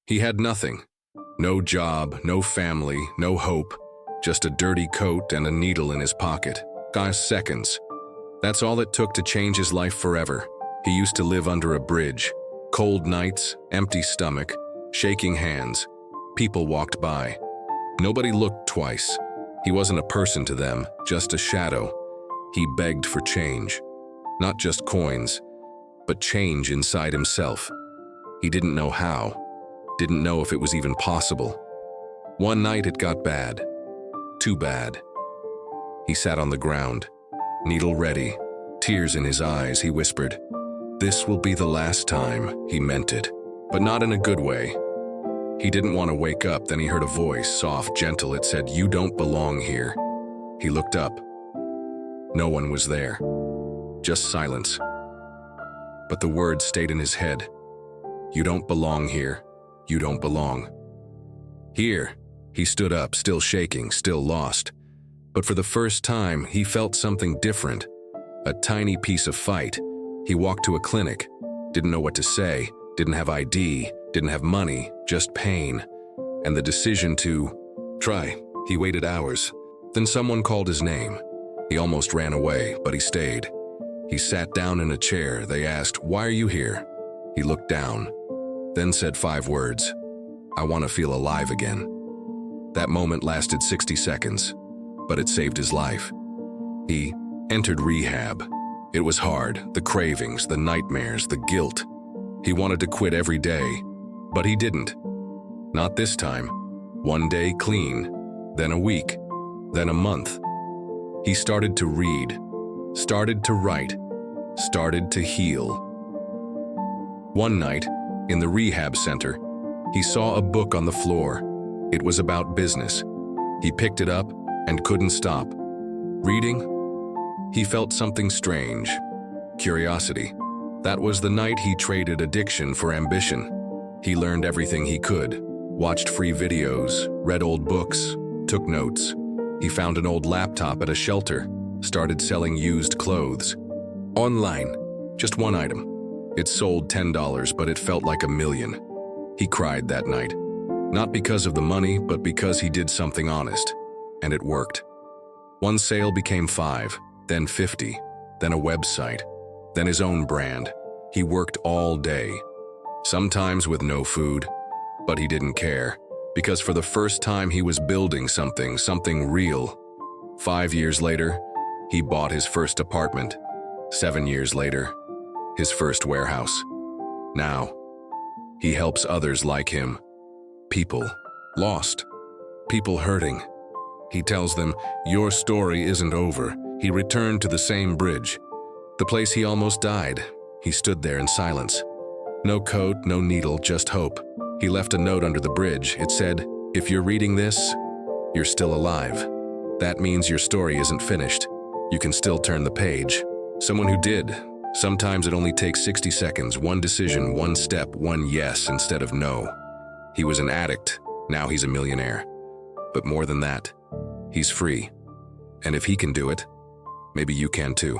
He had nothing. No job, no family, no hope. Just a dirty coat and a needle in his pocket. Seconds. That's all it took to change his life forever. He used to live under a bridge. Cold nights, empty stomach, shaking hands. People walked by. Nobody looked twice. He wasn't a person to them, just a shadow. He begged for change. Not just coins, but change inside himself. He didn't know how. Didn't know if it was even possible. One night it got bad. Too bad. He sat on the ground, needle ready, tears in his eyes. He whispered, "This will be the last time." He meant it, but not in a good way. He didn't want to wake up. Then he heard a voice, soft, gentle. It said, "You don't belong here." He looked up. No one was there. Just silence. But the words stayed in his head. "You don't belong here. You don't belong." Here, he stood up, still shaking, still lost. But for the first time, he felt something different. A tiny piece of fight. He walked to a clinic. Didn't know what to say. Didn't have ID. Didn't have money. Just pain. And the decision to try. He waited hours. Then someone called his name. He almost ran away, but he stayed. He sat down in a chair. They asked, "Why are you here?" He looked down, then said 5 words. "I want to feel alive again." That moment lasted 60 seconds, but it saved his life. He entered rehab. It was hard, the cravings, the nightmares, the guilt. He wanted to quit every day, but he didn't. Not this time. One day clean, then a week, then a month. He started to read, started to write, started to heal. One night, in the rehab center, he saw a book on the floor. It was about business. He picked it up and couldn't stop. Reading, he felt something strange. Curiosity. That was the night he traded addiction for ambition. He learned everything he could, watched free videos, read old books, took notes. He found an old laptop at a shelter, started selling used clothes. Online, just one item. It sold $10, but it felt like $1 million. He cried that night. Not because of the money, but because he did something honest. And it worked. One sale became 5, then 50, then a website, then his own brand. He worked all day, sometimes with no food, but he didn't care, because for the first time he was building something real. 5 years later, he bought his first apartment. 7 years later, his first warehouse. Now, he helps others like him. People lost, people hurting. He tells them, "Your story isn't over." He returned to the same bridge, the place he almost died. He stood there in silence. No coat, no needle, just hope. He left a note under the bridge. It said, "If you're reading this, you're still alive. That means your story isn't finished. You can still turn the page." Someone who did. Sometimes it only takes 60 seconds, one decision, one step, one yes instead of no. He was an addict, now he's a millionaire. But more than that, he's free. And if he can do it, maybe you can too.